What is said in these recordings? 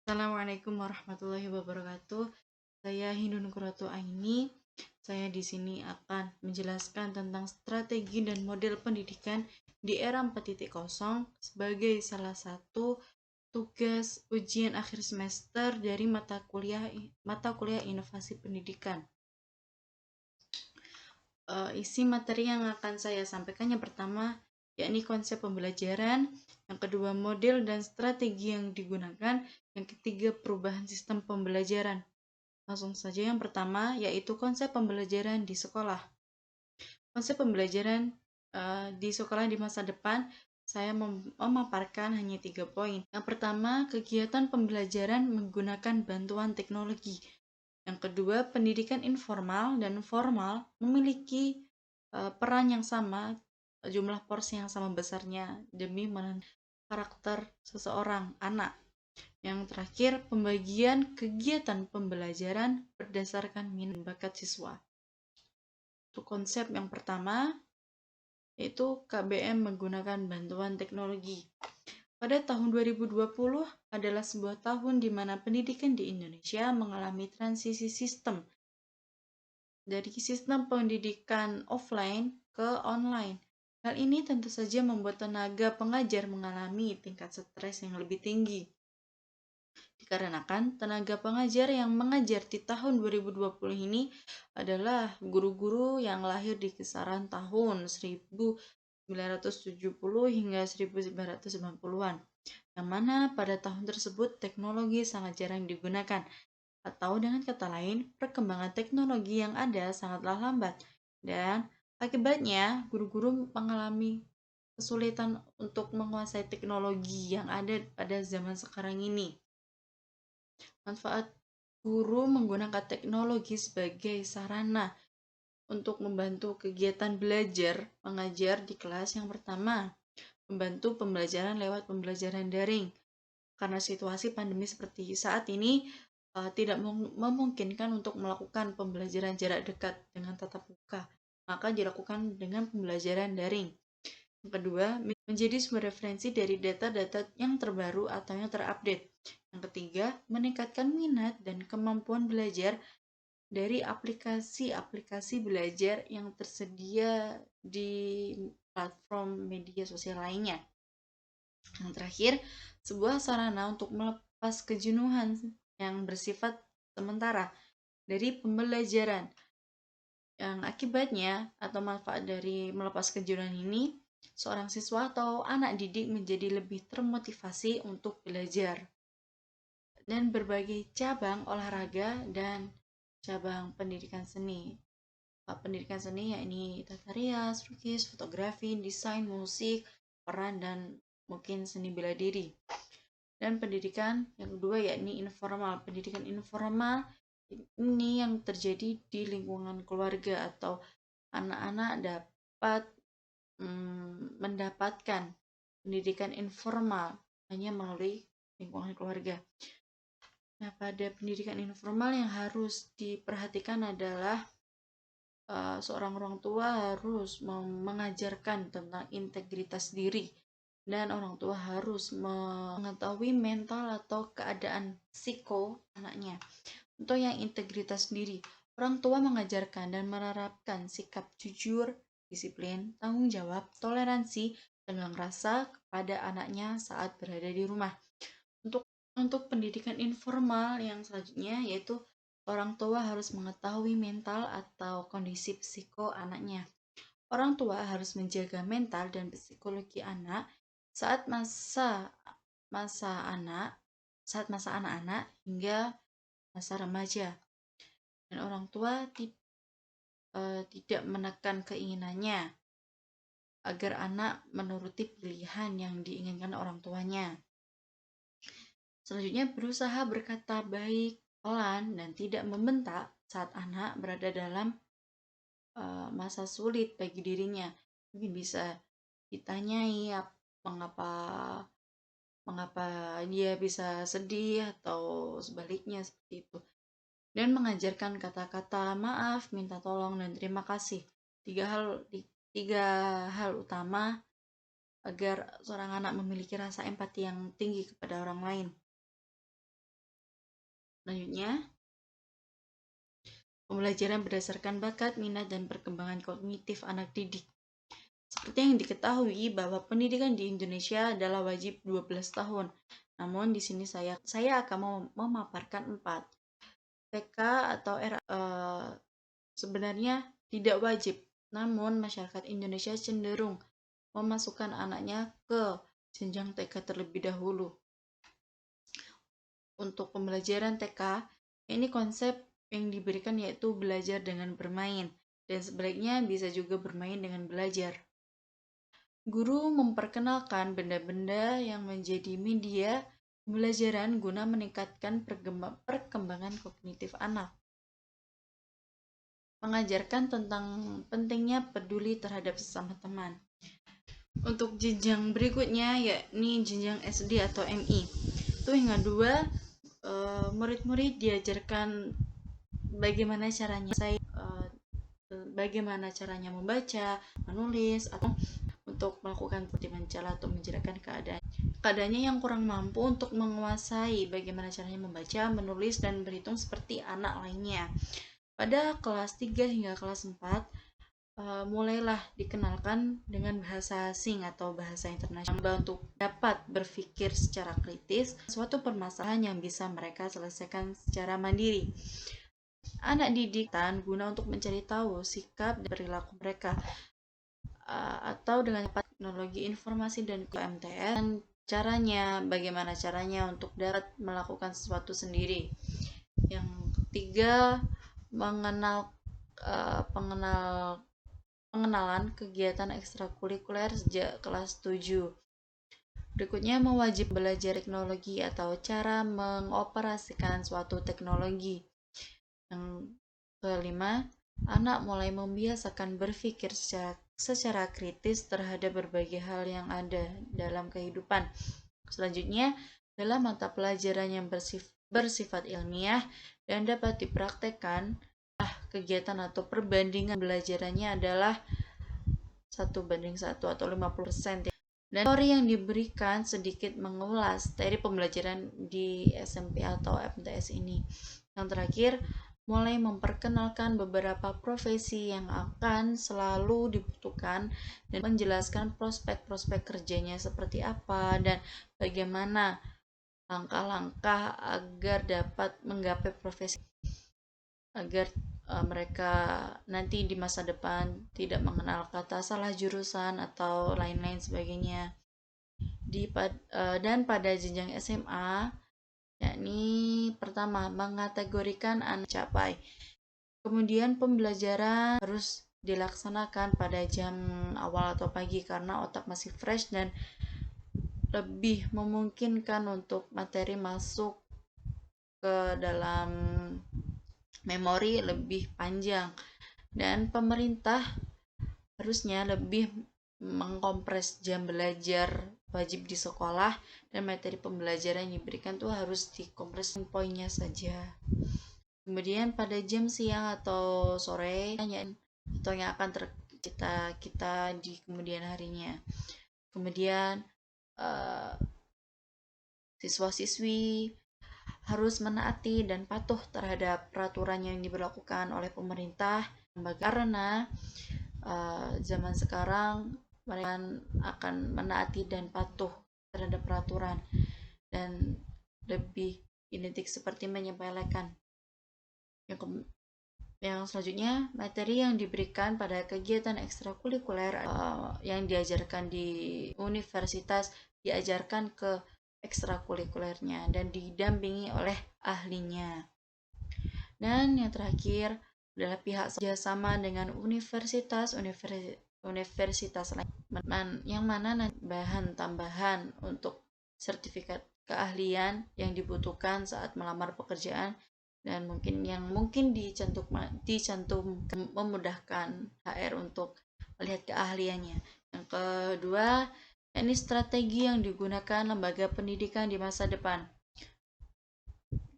Assalamualaikum warahmatullahi wabarakatuh. Saya Hindun Kuratu Aini. Saya di sini akan menjelaskan tentang strategi dan model pendidikan di era 4.0 sebagai salah satu tugas ujian akhir semester dari mata kuliah inovasi pendidikan. Isi materi yang akan saya sampaikan yang pertama yakni konsep pembelajaran, yang kedua model dan strategi yang digunakan, yang ketiga perubahan sistem pembelajaran. Langsung saja yang pertama yaitu konsep pembelajaran di sekolah. Konsep pembelajaran di sekolah di masa depan saya memaparkan hanya 3 poin. Yang pertama, kegiatan pembelajaran menggunakan bantuan teknologi. Yang kedua, pendidikan informal dan formal memiliki peran yang sama, jumlah porsi yang sama besarnya demi menentukan karakter seseorang anak. Yang terakhir, pembagian kegiatan pembelajaran berdasarkan minat dan bakat siswa. Untuk konsep yang pertama, yaitu KBM menggunakan bantuan teknologi. Pada tahun 2020 adalah sebuah tahun di mana pendidikan di Indonesia mengalami transisi sistem dari sistem pendidikan offline ke online. Hal ini tentu saja membuat tenaga pengajar mengalami tingkat stres yang lebih tinggi. Dikarenakan tenaga pengajar yang mengajar di tahun 2020 ini adalah guru-guru yang lahir di kisaran tahun 1970 hingga 1990-an, yang mana pada tahun tersebut teknologi sangat jarang digunakan, atau dengan kata lain, perkembangan teknologi yang ada sangatlah lambat, dan akibatnya guru-guru mengalami kesulitan untuk menguasai teknologi yang ada pada zaman sekarang ini. Manfaat guru menggunakan teknologi sebagai sarana untuk membantu kegiatan belajar mengajar di kelas. Yang pertama, membantu pembelajaran lewat pembelajaran daring. Karena situasi pandemi seperti saat ini tidak memungkinkan untuk melakukan pembelajaran jarak dekat dengan tatap muka, maka dilakukan dengan pembelajaran daring. Yang kedua, menjadi sumber referensi dari data-data yang terbaru atau yang terupdate. Yang ketiga, meningkatkan minat dan kemampuan belajar dari aplikasi-aplikasi belajar yang tersedia di platform media sosial lainnya. Yang terakhir, sebuah sarana untuk melepas kejenuhan yang bersifat sementara dari pembelajaran. Yang akibatnya atau manfaat dari melepas kejenuhan ini, seorang siswa atau anak didik menjadi lebih termotivasi untuk belajar. Dan berbagai cabang olahraga dan cabang pendidikan seni. Pendidikan seni yakni tata rias, lukis, fotografi, desain, musik, peran, dan mungkin seni bela diri. Dan pendidikan yang kedua yakni informal. Pendidikan informal ini yang terjadi di lingkungan keluarga atau anak-anak dapat mendapatkan pendidikan informal hanya melalui lingkungan keluarga. Nah, pada pendidikan informal yang harus diperhatikan adalah seorang orang tua harus mengajarkan tentang integritas diri, dan orang tua harus mengetahui mental atau keadaan psiko anaknya. Untuk yang integritas diri, orang tua mengajarkan dan menerapkan sikap jujur, disiplin, tanggung jawab, toleransi, tenggang rasa kepada anaknya saat berada di rumah. Untuk pendidikan informal yang selanjutnya yaitu orang tua harus mengetahui mental atau kondisi psiko anaknya. Orang tua harus menjaga mental dan psikologi anak saat masa anak-anak hingga masa remaja. Dan orang tua tidak menekan keinginannya agar anak menuruti pilihan yang diinginkan orang tuanya. Selanjutnya, berusaha berkata baik, pelan, dan tidak membentak saat anak berada dalam masa sulit bagi dirinya. Mungkin bisa ditanyai mengapa dia bisa sedih atau sebaliknya seperti itu. Dan mengajarkan kata-kata maaf, minta tolong, dan terima kasih. Tiga hal utama agar seorang anak memiliki rasa empati yang tinggi kepada orang lain. Selanjutnya, pembelajaran berdasarkan bakat, minat, dan perkembangan kognitif anak didik. Seperti yang diketahui bahwa pendidikan di Indonesia adalah wajib 12 tahun. Namun di sini saya akan memaparkan 4. TK atau sebenarnya tidak wajib, namun masyarakat Indonesia cenderung memasukkan anaknya ke jenjang TK terlebih dahulu. Untuk pembelajaran TK, ini konsep yang diberikan yaitu belajar dengan bermain, dan sebaliknya bisa juga bermain dengan belajar. Guru memperkenalkan benda-benda yang menjadi media pembelajaran guna meningkatkan perkembangan kognitif anak. Mengajarkan tentang pentingnya peduli terhadap sesama teman. Untuk jenjang berikutnya yakni jenjang SD atau MI. Itu yang kedua, murid-murid diajarkan bagaimana caranya membaca, menulis, atau untuk melakukan seperti mencela atau menjelaskan keadaannya yang kurang mampu untuk menguasai bagaimana caranya membaca, menulis, dan berhitung seperti anak lainnya. Pada kelas 3 hingga kelas 4, mulailah dikenalkan dengan bahasa asing atau bahasa internasional untuk dapat berpikir secara kritis suatu permasalahan yang bisa mereka selesaikan secara mandiri. Anak didik guna untuk mencari tahu sikap dan perilaku mereka atau dengan teknologi informasi dan MTS, dan bagaimana caranya untuk dapat melakukan sesuatu sendiri. Yang ketiga, pengenalan kegiatan ekstrakurikuler sejak kelas 7. Berikutnya, mewajib belajar teknologi atau cara mengoperasikan suatu teknologi. Yang kelima, anak mulai membiasakan berpikir secara kritis terhadap berbagai hal yang ada dalam kehidupan. Selanjutnya, dalam mata pelajaran yang bersifat ilmiah dan dapat dipraktekkan, kegiatan atau perbandingan belajarannya adalah 1:1 atau 50%. Dan teori yang diberikan sedikit mengulas dari pembelajaran di SMP atau MTS ini. Yang terakhir, mulai memperkenalkan beberapa profesi yang akan selalu dibutuhkan dan menjelaskan prospek-prospek kerjanya seperti apa dan bagaimana langkah-langkah agar dapat menggapai profesi agar mereka nanti di masa depan tidak mengenal kata salah jurusan atau lain-lain sebagainya. Dan pada jenjang SMA, yakni pertama mengategorikan anak capai. Kemudian pembelajaran harus dilaksanakan pada jam awal atau pagi karena otak masih fresh dan lebih memungkinkan untuk materi masuk ke dalam memori lebih panjang, dan pemerintah harusnya lebih mengkompres jam belajar wajib di sekolah dan materi pembelajaran yang diberikan tuh harus dikompres poinnya saja. Kemudian pada jam siang atau sore atau yang akan tercipta kita di kemudian harinya. Kemudian siswa-siswi harus menaati dan patuh terhadap peraturan yang diberlakukan oleh pemerintah karena zaman sekarang mereka akan menaati dan patuh terhadap peraturan dan lebih identik seperti menyepelekan. Yang selanjutnya, materi yang diberikan pada kegiatan ekstrakurikuler yang diajarkan di universitas diajarkan ke ekstrakurikulernya dan didampingi oleh ahlinya. Dan yang terakhir adalah pihak kerjasama dengan universitas lain, yang mana bahan tambahan untuk sertifikat keahlian yang dibutuhkan saat melamar pekerjaan dan mungkin dicantum memudahkan HR untuk melihat keahliannya. Yang kedua, ini strategi yang digunakan lembaga pendidikan di masa depan.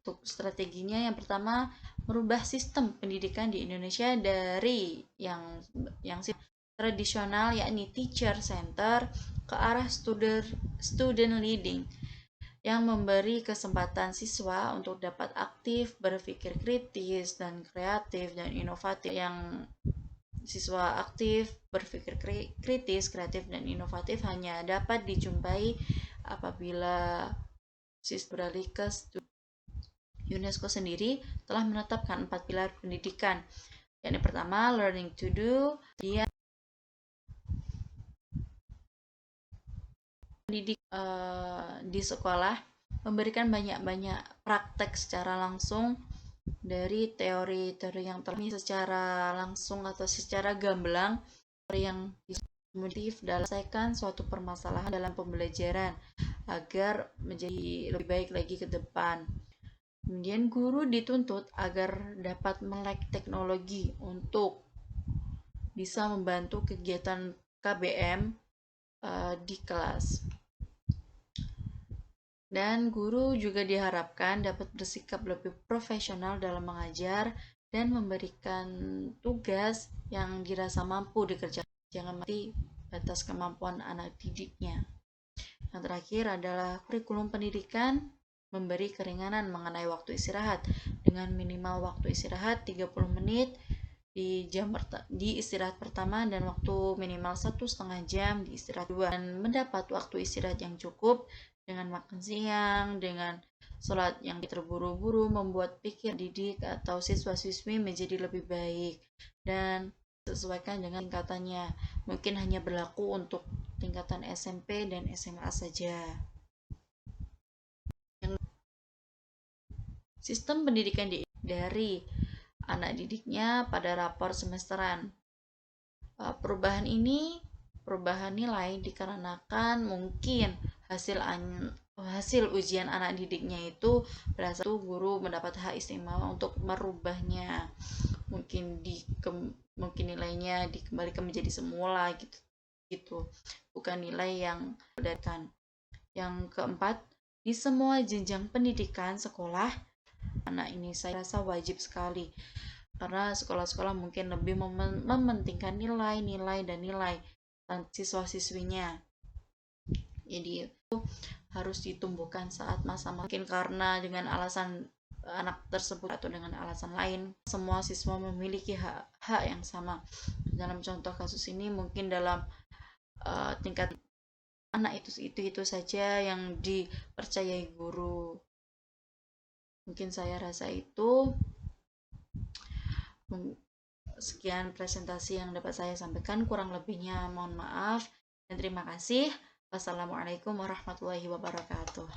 Untuk strateginya, yang pertama, merubah sistem pendidikan di Indonesia dari yang tradisional yakni teacher center ke arah student leading. yang memberi kesempatan siswa untuk dapat aktif, berpikir kritis dan kreatif dan inovatif. Yang siswa aktif, berpikir kritis, kreatif dan inovatif hanya dapat dijumpai apabila siswa beralih ke UNESCO sendiri telah menetapkan 4 pilar pendidikan. Yang pertama, learning to do, dia pendidik di sekolah memberikan banyak-banyak praktek secara langsung dari teori-teori yang telah secara langsung atau secara gamblang, teori yang motif dalam menyelesaikan suatu permasalahan dalam pembelajaran agar menjadi lebih baik lagi ke depan. Kemudian guru dituntut agar dapat melek teknologi untuk bisa membantu kegiatan KBM di kelas. Dan guru juga diharapkan dapat bersikap lebih profesional dalam mengajar dan memberikan tugas yang dirasa mampu dikerjakan. Jangan mati batas kemampuan anak didiknya. Yang terakhir adalah kurikulum pendidikan memberi keringanan mengenai waktu istirahat dengan minimal waktu istirahat 30 menit di istirahat pertama dan waktu minimal 1,5 jam di istirahat kedua, dan mendapat waktu istirahat yang cukup dengan makan siang, dengan sholat yang terburu-buru membuat pikir didik atau siswa-siswi menjadi lebih baik dan sesuaikan dengan tingkatannya. Mungkin hanya berlaku untuk tingkatan SMP dan SMA saja. Sistem pendidikan dari anak didiknya pada rapor semesteran. Perubahan nilai dikarenakan mungkin hasil ujian anak didiknya itu berasal guru mendapat hak istimewa untuk merubahnya. Mungkin nilainya dikembalikan menjadi semula gitu. Bukan nilai yang berdasarkan. Yang keempat, di semua jenjang pendidikan sekolah, anak ini saya rasa wajib sekali karena sekolah-sekolah mungkin lebih mementingkan nilai dan siswa-siswinya. Jadi itu harus ditumbuhkan saat masa mungkin karena dengan alasan anak tersebut atau dengan alasan lain, semua siswa memiliki hak yang sama. Dalam contoh kasus ini mungkin dalam tingkat anak itu saja yang dipercayai guru. Mungkin saya rasa itu. Sekian presentasi yang dapat saya sampaikan, kurang lebihnya mohon maaf dan terima kasih. Wassalamualaikum warahmatullahi wabarakatuh.